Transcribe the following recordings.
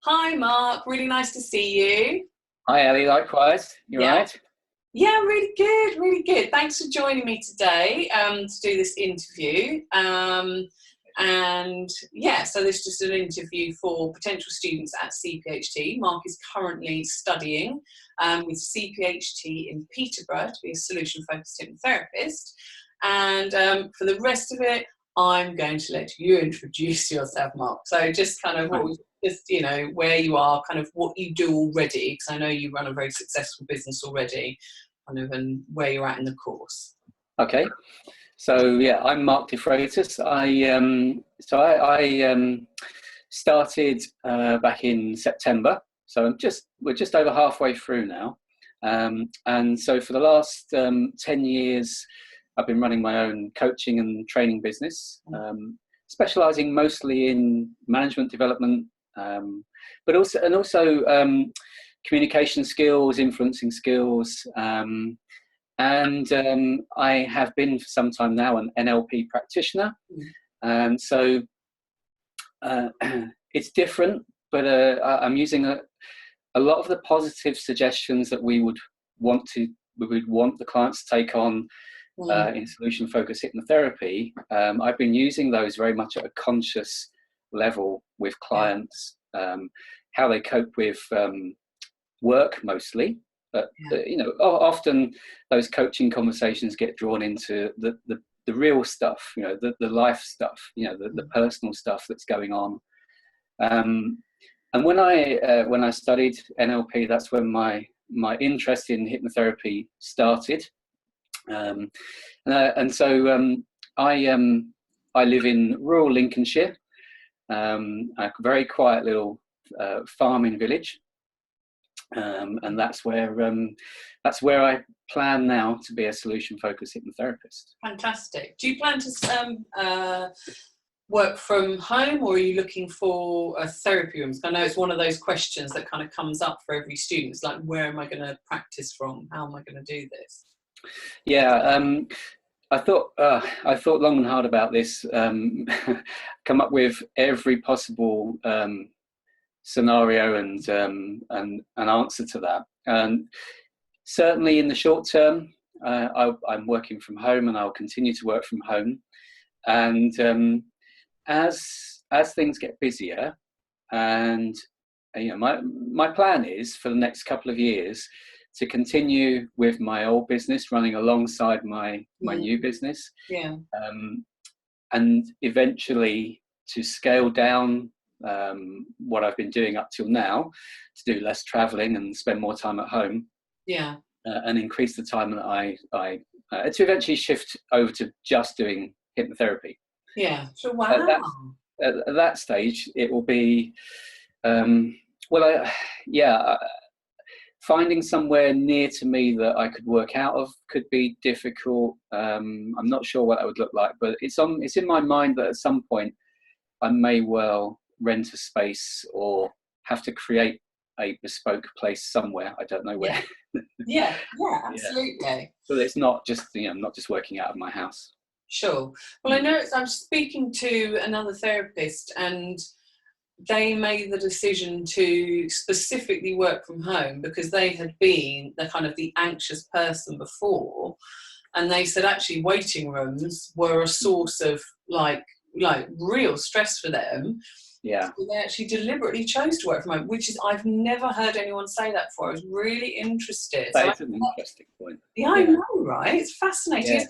Hi, Mark. Really nice to see you. Hi, Ellie. Likewise. You all Yeah. right? Yeah, really good, really good. Thanks for joining me today to do this interview. And yeah, so this is just an interview for potential students at CPHT. Mark is currently studying with CPHT in Peterborough to be a Solution Focused Hypnotherapist. And for the rest of it, I'm going to let you introduce yourself, Mark. So just kind of where you are, kind of what you do already, because I know you run a very successful business already, kind of, and where you're at in the course. Okay. So yeah, I'm Mark DeFreitas. I started back in September. So we're just over halfway through now. And so for the last 10 years, I've been running my own coaching and training business, specialising mostly in management development, but also communication skills, influencing skills, and I have been for some time now an NLP practitioner, and so it's different, but I'm using a lot of the positive suggestions that we would want the clients to take on in Solution Focused Hypnotherapy. I've been using those very much at a conscious level with clients, how they cope with work mostly, but often those coaching conversations get drawn into the real stuff, the life stuff, the personal stuff that's going on. And when I studied NLP, that's when my interest in hypnotherapy started. And so I live in rural Lincolnshire, a very quiet little farming village, and that's where I plan now to be a solution-focused hypnotherapist. Fantastic. Do you plan to work from home, or are you looking for a therapy room? I know it's one of those questions that kind of comes up for every student. It's like, where am I going to practice from? How am I going to do this? Yeah, I thought long and hard about this. Come up with every possible scenario and an answer to that. And certainly in the short term, I'm working from home, and I'll continue to work from home. And as things get busier, and my plan is for the next couple of years to continue with my old business running alongside my new business, and eventually to scale down what I've been doing up till now, to do less traveling and spend more time at home, and increase the time that I to eventually shift over to just doing hypnotherapy. So wow. At that stage, it will be finding somewhere near to me that I could work out of could be difficult. I'm not sure what that would look like, but it's in my mind that at some point I may well rent a space or have to create a bespoke place somewhere. I don't know where. Yeah, absolutely. So it's not just not just working out of my house. Sure. Well, I know I'm speaking to another therapist, and they made the decision to specifically work from home because they had been the anxious person before, and they said actually waiting rooms were a source of like real stress for them. Yeah. So they actually deliberately chose to work from home, which is, I've never heard anyone say that before. I was really interested. That is an interesting point. Yeah, I know, right? It's fascinating. Yeah.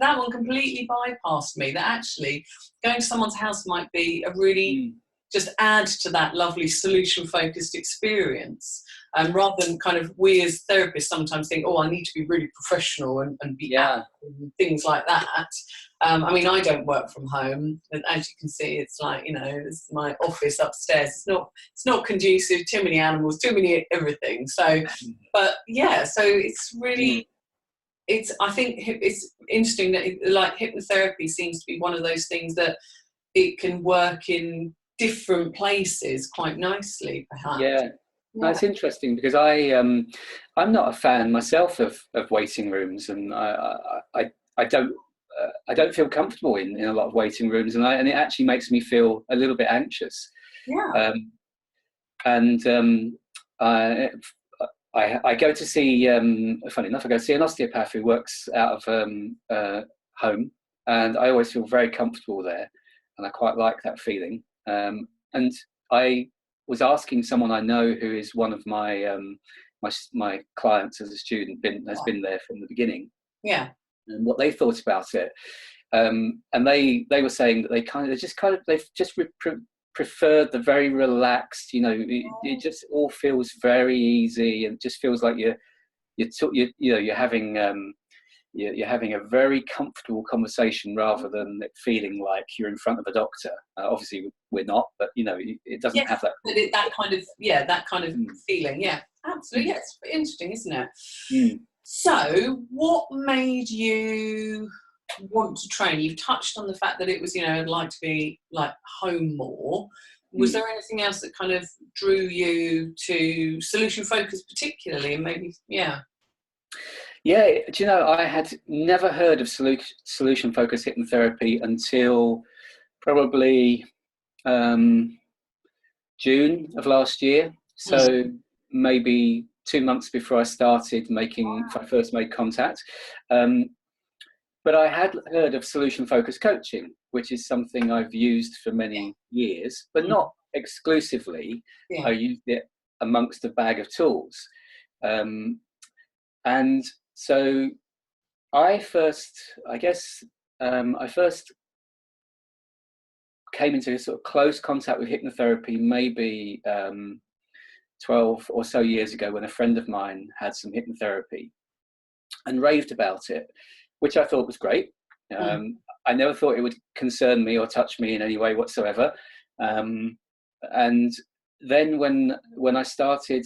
That one completely bypassed me, that actually going to someone's house might be a really just add to that lovely solution focused experience, rather than kind of, we as therapists sometimes think, I need to be really professional and be out and things like that. I mean, I don't work from home, and as you can see, it's like, it's my office upstairs. It's not conducive, too many animals, too many everything. So but so it's really I think it's interesting that hypnotherapy seems to be one of those things that it can work in different places quite nicely, perhaps. Yeah. That's interesting, because I'm not a fan myself of waiting rooms, and I don't feel comfortable in a lot of waiting rooms, and it actually makes me feel a little bit anxious. and I go to see, funny enough, I go to see an osteopath who works out of home, and I always feel very comfortable there, and I quite like that feeling. And I was asking someone I know who is one of my my clients as a student, has been there from the beginning, and what they thought about it. And they were saying that they've just preferred the very relaxed, it just all feels very easy, and it just feels like you're having a very comfortable conversation rather than it feeling like you're in front of a doctor. Obviously we're not, but it doesn't have that. That kind of feeling. Yeah, absolutely. Yeah, it's interesting, isn't it? So what made you want to train? You've touched on the fact that it was, I'd like to be like home more. Was there anything else that kind of drew you to Solution Focused particularly, and maybe do you know, I had never heard of Solution Focused Hypnotherapy until probably June of last year, so maybe 2 months before I started I first made contact. But I had heard of Solution Focused coaching, which is something I've used for many years, but not exclusively. I used it amongst a bag of tools. And so I first came into a sort of close contact with hypnotherapy maybe 12 or so years ago, when a friend of mine had some hypnotherapy and raved about it, which I thought was great. I never thought it would concern me or touch me in any way whatsoever. And then when I started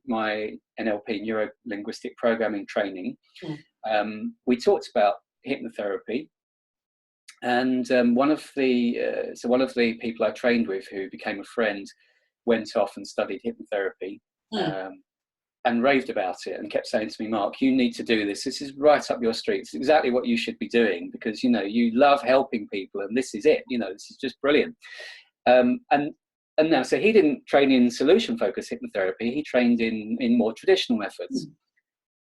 my NLP, neuro-linguistic programming training, we talked about hypnotherapy. And one of the people I trained with, who became a friend, went off and studied hypnotherapy. And raved about it and kept saying to me, Mark, you need to do this. This is right up your street. It's exactly what you should be doing, because, you love helping people, and this is it. This is just brilliant. And now, so he didn't train in Solution Focused Hypnotherapy. He trained in more traditional methods.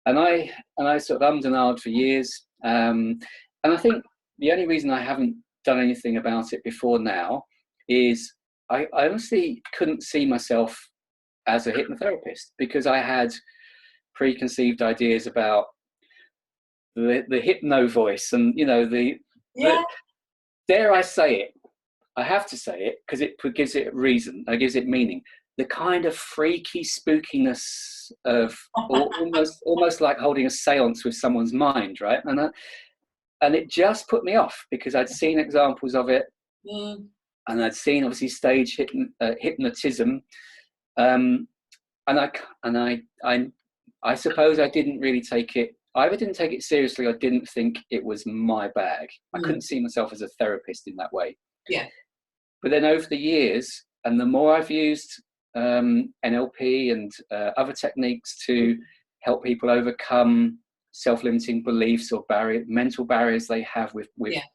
And I sort of ummed and ahed for years. And I think the only reason I haven't done anything about it before now is I honestly couldn't see myself as a hypnotherapist, because I had preconceived ideas about the hypno voice, and the dare I say it, I have to say it because it gives it reason, it gives it meaning, the kind of freaky spookiness of almost like holding a seance with someone's mind, right? And it just put me off, because I'd seen examples of it, and I'd seen obviously stage hypnotism. And I suppose I didn't really take it. I either didn't take it seriously, or didn't think it was my bag. I couldn't see myself as a therapist in that way. But then over the years, and the more I've used NLP and other techniques to help people overcome self-limiting beliefs or mental barriers they have with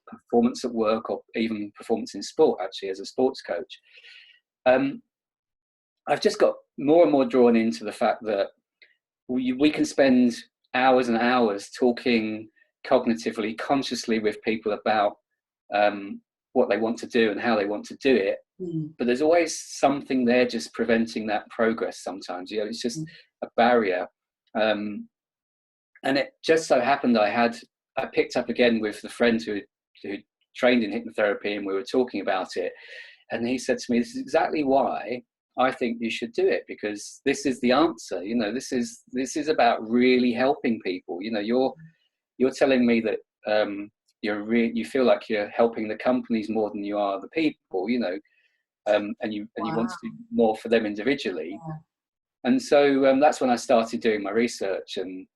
performance at work, or even performance in sport, actually, as a sports coach, I've just got more and more drawn into the fact that we can spend hours and hours talking cognitively, consciously with people about what they want to do and how they want to do it. But there's always something there just preventing that progress sometimes. It's just a barrier. And it just so happened I picked up again with the friend who trained in hypnotherapy, and we were talking about it. And he said to me, this is exactly why I think you should do it, because this is the answer. This is about really helping people. You're telling me that you feel like you're helping the companies more than you are the people. And you want to do more for them individually. And so that's when I started doing my research, and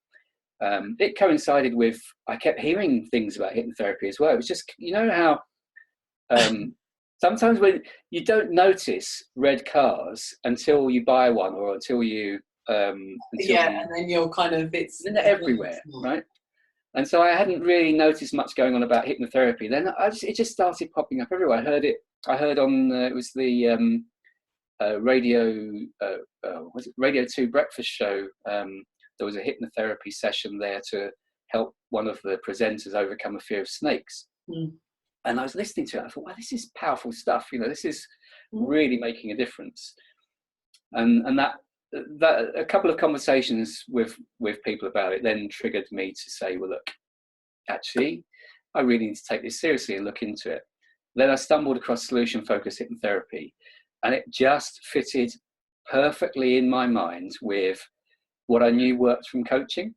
it coincided with, I kept hearing things about hypnotherapy as well. It was just, how sometimes when you don't notice red cars until you buy one, or until you and then you're kind of, they're everywhere, right? And so I hadn't really noticed much going on about hypnotherapy. Then it just started popping up everywhere. I heard on it was the Radio 2 breakfast show. There was a hypnotherapy session there to help one of the presenters overcome a fear of snakes. And I was listening to it. I thought, wow, this is powerful stuff. This is really making a difference. And that a couple of conversations with people about it then triggered me to say, well, look, actually, I really need to take this seriously and look into it. Then I stumbled across Solution Focused Hypnotherapy, and it just fitted perfectly in my mind with what I knew worked from coaching.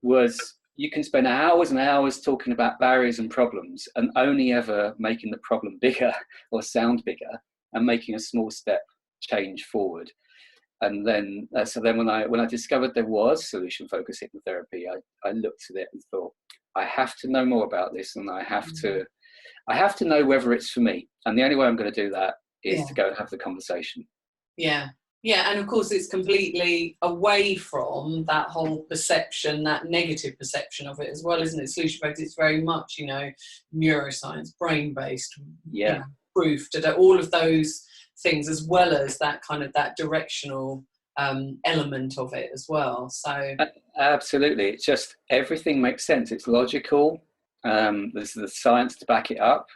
Was you can spend hours and hours talking about barriers and problems and only ever making the problem bigger or sound bigger and making a small step change forward. And then, so then when I discovered there was Solution Focused Hypnotherapy, I looked at it and thought, I have to know more about this, and I have to know whether it's for me. And the only way I'm going to do that is to go and have the conversation. Yeah, and of course it's completely away from that whole perception, that negative perception of it as well, isn't it? Solution focused, it's very much, neuroscience, brain-based, proof, all of those things, as well as that kind of that directional element of it as well. So absolutely, it's just everything makes sense. It's logical. There's the science to back it up,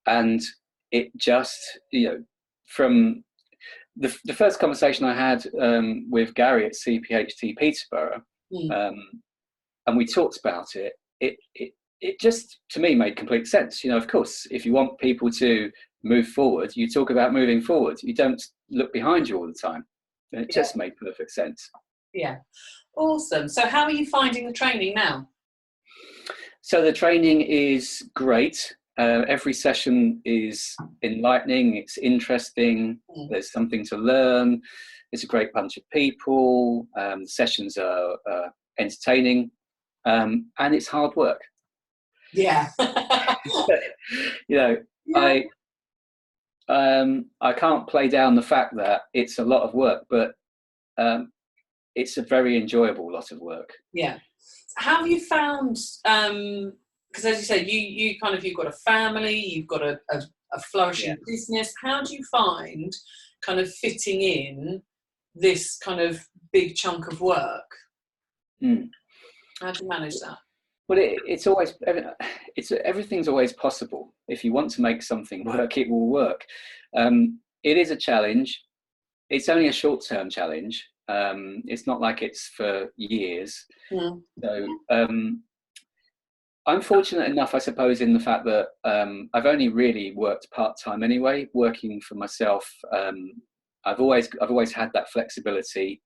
and it just from the first conversation I had with Gary at CPHT Peterborough, and we talked about it. It just, to me, made complete sense. Of course, if you want people to move forward, you talk about moving forward. You don't look behind you all the time. And it just made perfect sense. Yeah. Awesome. So how are you finding the training now? So the training is great. Every session is enlightening. It's interesting. There's something to learn. It's a great bunch of people. Sessions are entertaining. And it's hard work. Yeah. I can't play down the fact that it's a lot of work, but it's a very enjoyable lot of work. Yeah. How have you found, because as you said, you've got a family, you've got a flourishing business. How do you find kind of fitting in this kind of big chunk of work? How do you manage that? Well, everything's always possible. If you want to make something work, it will work. It is a challenge. It's only a short-term challenge. It's not like it's for years. So I'm fortunate enough, I suppose, in the fact that I've only really worked part-time anyway. Working for myself, I've always had that flexibility.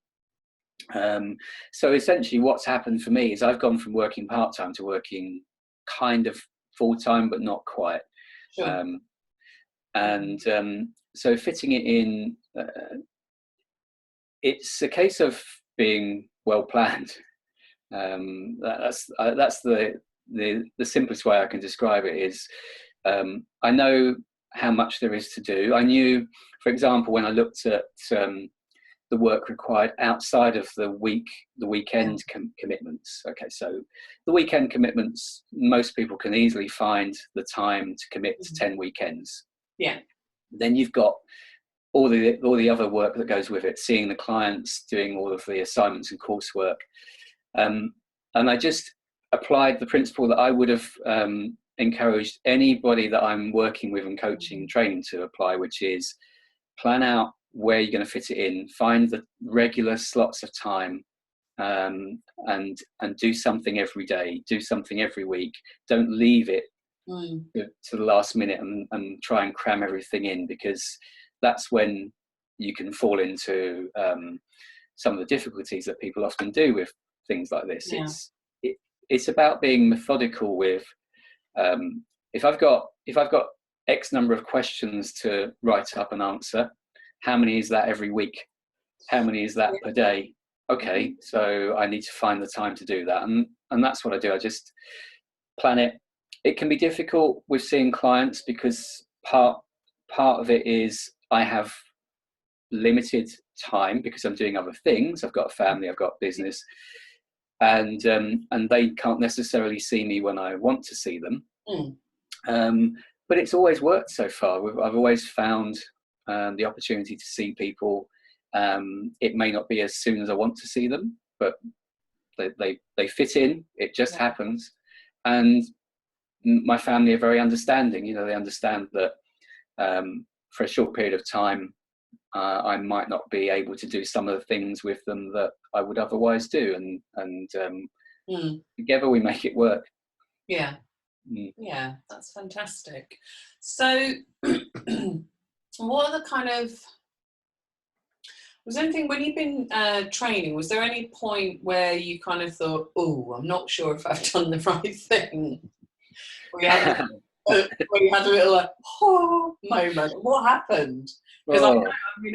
So essentially what's happened for me is I've gone from working part-time to working kind of full-time, but not quite. Sure. So fitting it in, it's a case of being well planned. That's the simplest way I can describe it is, I know how much there is to do. I knew, for example, when I looked at the work required outside of the weekend commitments. Okay, so the weekend commitments, most people can easily find the time to commit to 10 weekends. Yeah. Then you've got all the other work that goes with it, seeing the clients, doing all of the assignments and coursework. And I just applied the principle that I would have encouraged anybody that I'm working with and coaching and training to apply, which is plan out where you're going to fit it in, find the regular slots of time, and do something every day, do something every week. Don't leave it to the last minute and try and cram everything in, because that's when you can fall into some of the difficulties that people often do with things like this. Yeah. It's about being methodical with, if I've got X number of questions to write up and answer, how many is that every week? How many is that per day? Okay, so I need to find the time to do that. And that's what I do. I just plan it. It can be difficult with seeing clients because part of it is I have limited time because I'm doing other things. I've got a family, I've got business, and they can't necessarily see me when I want to see them. But it's always worked so far. I've always found the opportunity to see people. It may not be as soon as I want to see them, but they fit in. It just happens. And my family are very understanding. They understand that for a short period of time, I might not be able to do some of the things with them that I would otherwise do, and together we make it work. Yeah. Yeah, that's fantastic. So what are the kind of, was there anything when you've been training, was there any point where you kind of thought, oh, I'm not sure if I've done the right thing? Or you had a little like, oh, moment. What happened? Because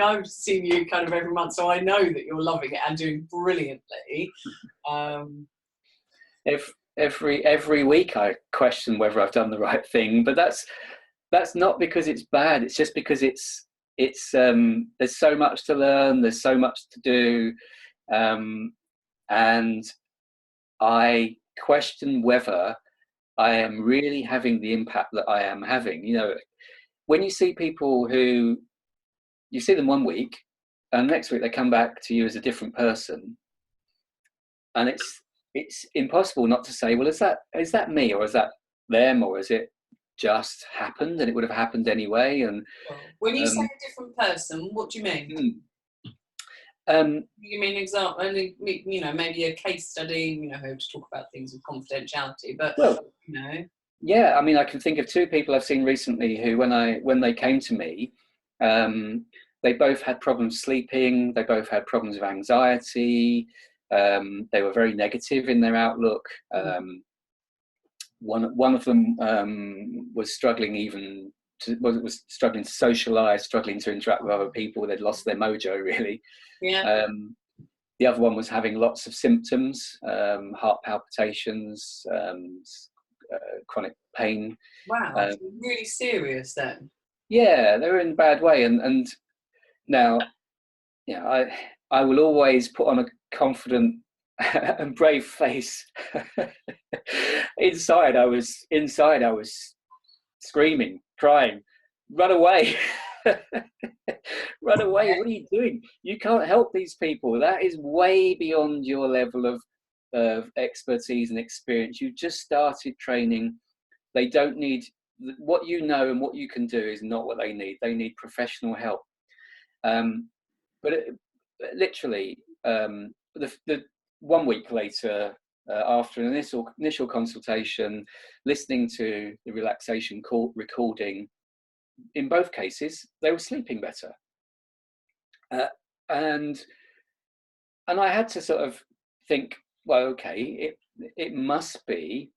I've seen you kind of every month, so I know that you're loving it and doing brilliantly. Every week I question whether I've done the right thing, but that's not because it's bad. It's just because it's there's so much to learn, there's so much to do, and I question whether I am really having the impact that I am having. When you see people who you see them one week and next week they come back to you as a different person, and it's impossible not to say, well, is that me, or is that them, or is it just happened and it would have happened anyway? And when you say a different person, what do you mean? You mean example? Maybe a case study. How to talk about things with confidentiality, but yeah. I mean, I can think of two people I've seen recently who, when they came to me, they both had problems sleeping. They both had problems with anxiety. They were very negative in their outlook. One of them was struggling was struggling to socialise, struggling to interact with other people. They'd lost their mojo, really. Yeah. The other one was having lots of symptoms, heart palpitations, chronic pain. Wow, so really serious then. Yeah, they were in a bad way, and now, I will always put on a confident and brave face. Inside I was screaming, crying, run away. Run away. What are you doing? You can't help these people. That is way beyond your level of expertise and experience. You just started training. They don't need what you know, and what you can do is not what they need. They need professional help. But literally, the 1 week later, after an initial consultation, listening to the relaxation recording, in both cases, they were sleeping better. And I had to sort of think, well, okay, it must be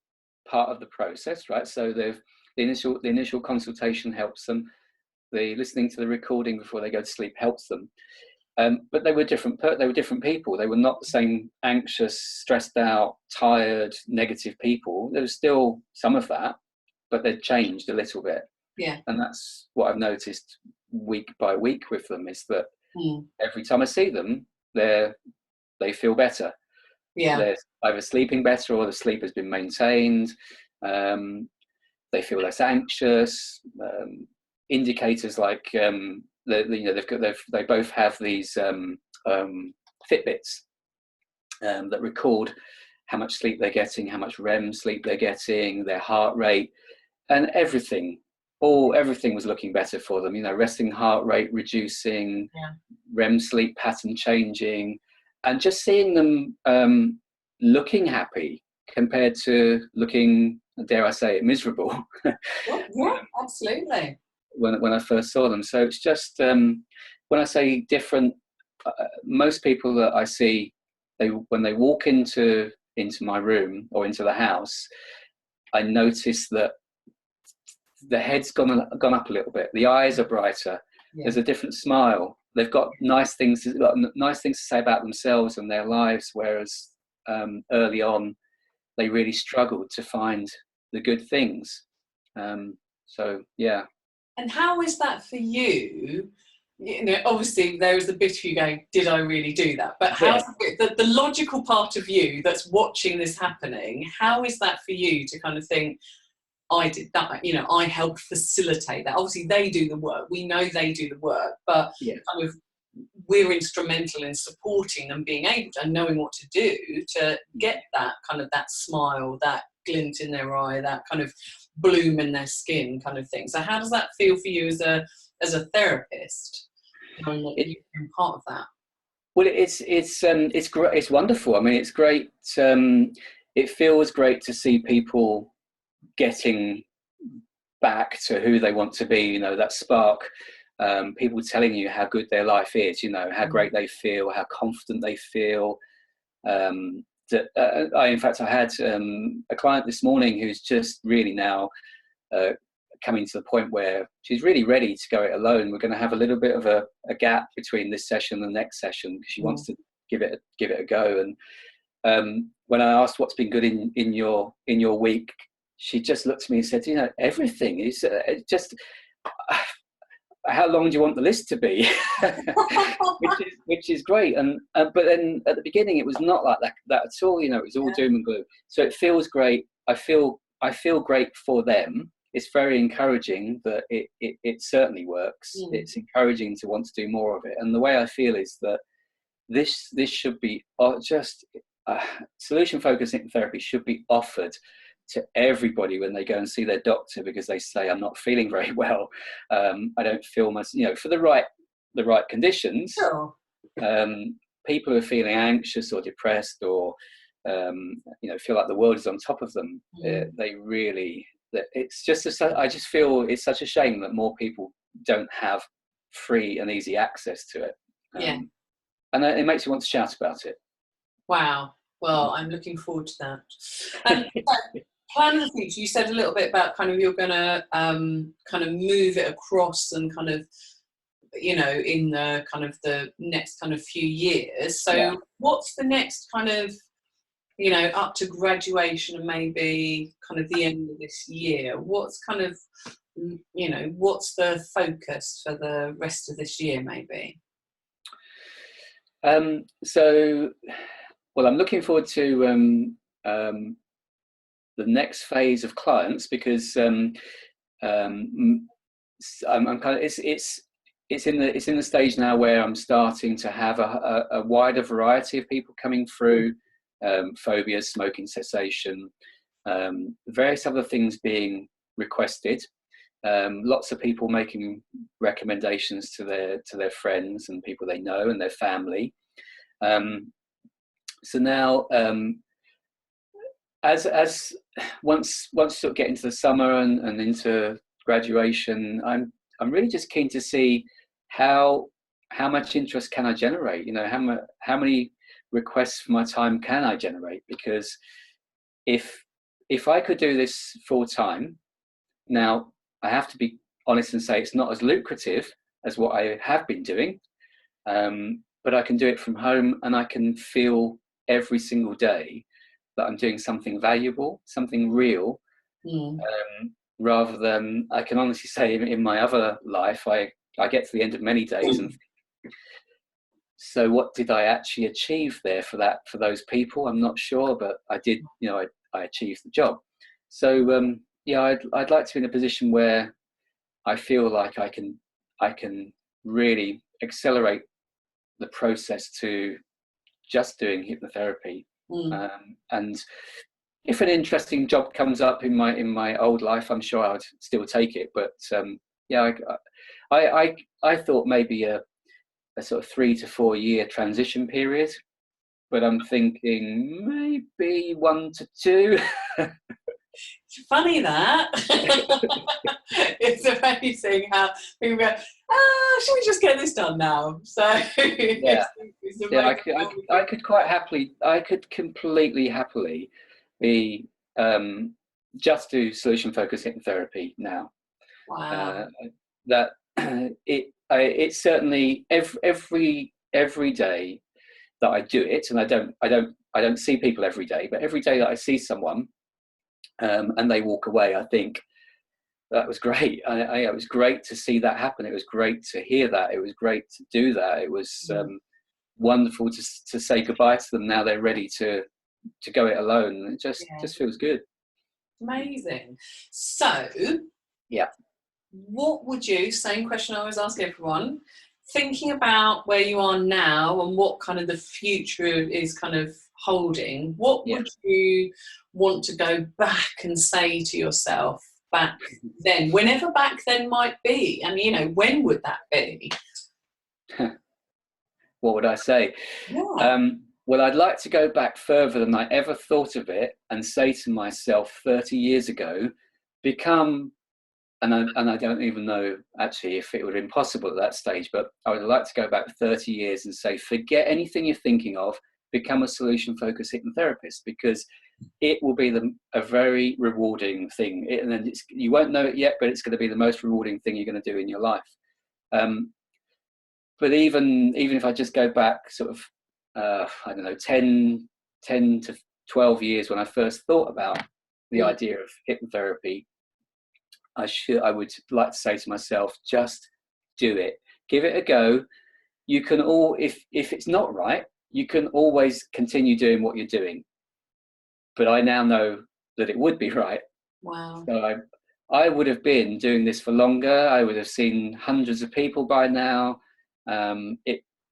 part of the process, right? So the initial consultation helps them. The listening to the recording before they go to sleep helps them. But they were different people. They were not the same anxious, stressed out, tired, negative people. There was still some of that, but they'd changed a little bit. Yeah. And that's what I've noticed week by week with them, is that every time I see them, they feel better. Yeah. They're either sleeping better, or the sleep has been maintained. They feel less anxious. Indicators like they both have these Fitbits that record how much sleep they're getting, how much REM sleep they're getting, their heart rate, and everything was looking better for them. Resting heart rate reducing, REM sleep pattern changing, and just seeing them looking happy compared to looking, dare I say it, miserable. Yeah, absolutely. When I first saw them. So it's just, when I say different, most people that I see, when they walk into my room or into the house, I notice that the head's gone up a little bit. The eyes are brighter. Yeah. There's a different smile. They've got nice things to say about themselves and their lives, whereas early on, they really struggled to find the good things. So, yeah. And how is that for you? Obviously there is a bit of you going, did I really do that? But how's the logical part of you that's watching this happening, how is that for you to kind of think, I did that, I helped facilitate that. Obviously they do the work, we know they do the work, but kind of we're instrumental in supporting them being able to, and knowing what to do to get that kind of that smile, that glint in their eye, that kind of bloom in their skin kind of thing. So how does that feel for you as a therapist, knowing that you've been part of that? Well, it's great. It's wonderful. I mean, it's great. It feels great to see people getting back to who they want to be. That spark. People telling you how good their life is. How great they feel, how confident they feel. In fact, I had a client this morning who's just really now coming to the point where she's really ready to go it alone. We're going to have a little bit of a gap between this session and the next session because she wants to give it a go. And when I asked what's been good in your week, she just looked at me and said, everything is just. How long do you want the list to be? which is great. And but then at the beginning it was not like that at all. It was all doom and gloom. So it feels great. I feel great for them. It's very encouraging that it certainly works. It's encouraging to want to do more of it. And the way I feel is that this should be solution focused hypnotherapy should be offered to everybody when they go and see their doctor because they say, I'm not feeling very well. I don't feel much, for the right conditions. Sure. People who are feeling anxious or depressed or, feel like the world is on top of them. It's just, I just feel it's such a shame that more people don't have free and easy access to it. And it makes you want to shout about it. Wow. Well, I'm looking forward to that. And plan of the future, you said a little bit about kind of you're going to kind of move it across and kind of, in the kind of the next kind of few years. So what's the next kind of, up to graduation and maybe kind of the end of this year? What's kind of, what's the focus for the rest of this year maybe? Well, I'm looking forward to the next phase of clients because I'm kind of it's in the stage now where I'm starting to have a wider variety of people coming through, phobias, smoking cessation, various other things being requested. Lots of people making recommendations to their friends and people they know and their family. So now, as once sort of get into the summer and into graduation, I'm really just keen to see how much interest can I generate. How many requests for my time can I generate? Because if I could do this full time, now I have to be honest and say it's not as lucrative as what I have been doing, but I can do it from home and I can feel every single day that I'm doing something valuable, something real, rather than, I can honestly say in my other life, I get to the end of many days and think, so what did I actually achieve there for those people? I'm not sure, but I did, I achieved the job. So I'd like to be in a position where I feel like I can really accelerate the process to just doing hypnotherapy. And if an interesting job comes up in my old life, I'm sure I would still take it. But I thought maybe a sort of 3 to 4 year transition period, but I'm thinking maybe 1 to 2. It's funny that. It's amazing how people go, should we just get this done now? So I could completely happily be just do solution focused hypnotherapy now. Wow. It's certainly every day that I do it, and I don't see people every day, but every day that I see someone and they walk away, I think that was great. It was great to see that happen. It was great to hear that. It was great to do that. It was wonderful to say goodbye to them. Now they're ready to go it alone. It just feels good. Amazing. So, yeah. What would you, same question I always ask everyone, thinking about where you are now and what kind of the future is kind of holding, what would you want to go back and say to yourself back then, whenever back then might be? And, you know, when would that be? What would I say? Yeah. Well, I'd like to go back further than I ever thought of it and say to myself 30 years ago, become, and I don't even know actually if it would have been possible at that stage, but I would like to go back 30 years and say, forget anything you're thinking of, become a solution-focused hypnotherapist, because it will be a very rewarding thing. And then you won't know it yet, but it's going to be the most rewarding thing you're going to do in your life. But even if I just go back sort of, I don't know, 10 to 12 years when I first thought about the idea of hypnotherapy, I would like to say to myself, just do it. Give it a go. You can if it's not right, you can always continue doing what you're doing. But I now know that it would be right. Wow. So I would have been doing this for longer. I would have seen hundreds of people by now.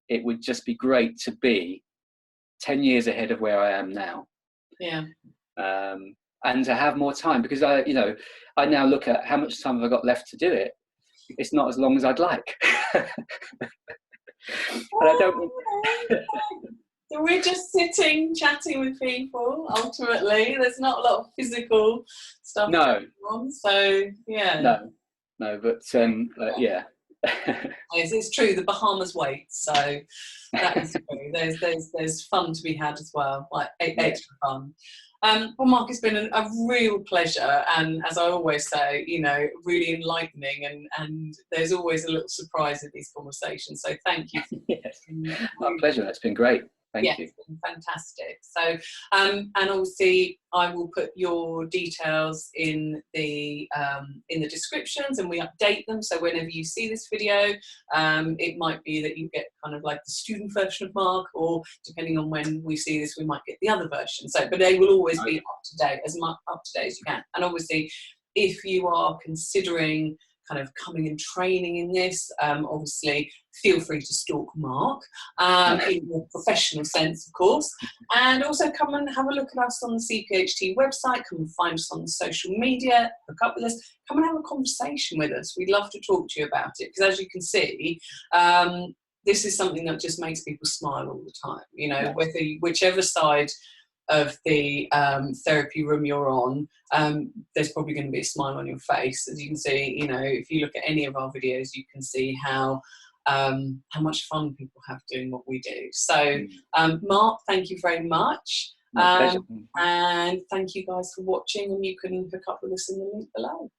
It would just be great to be 10 years ahead of where I am now. Yeah. And to have more time, because I now look at how much time have I got left to do it. It's not as long as I'd like. And I don't. So we're just sitting, chatting with people. Ultimately, there's not a lot of physical stuff going on. So yeah. No, but yeah. It's true. The Bahamas wait, so that is true. There's fun to be had as well, like extra fun. Well, Mark, it's been a real pleasure, and as I always say, you know, really enlightening, and there's always a little surprise in these conversations. So thank you. Yes, my pleasure. That's been great. Thank you. It's been fantastic. So, and obviously, I will put your details in the descriptions, and we update them. So whenever you see this video, it might be that you get kind of like the student version of Mark, or depending on when we see this, we might get the other version. So, but they will always be up to date, as much up to date as you can. And obviously, if you are considering kind of coming and training in this, obviously feel free to stalk Mark in a professional sense, of course, and also come and have a look at us on the CPHT website. Come and find us on social media, hook up with us, come and have a conversation with us. We'd love to talk to you about it, because as you can see, this is something that just makes people smile all the time, you know, whichever side of the therapy room you're on, there's probably going to be a smile on your face. As you can see, you know, if you look at any of our videos, you can see how much fun people have doing what we do. So Mark, thank you very much, and thank you guys for watching, and you can hook up with us in the link below.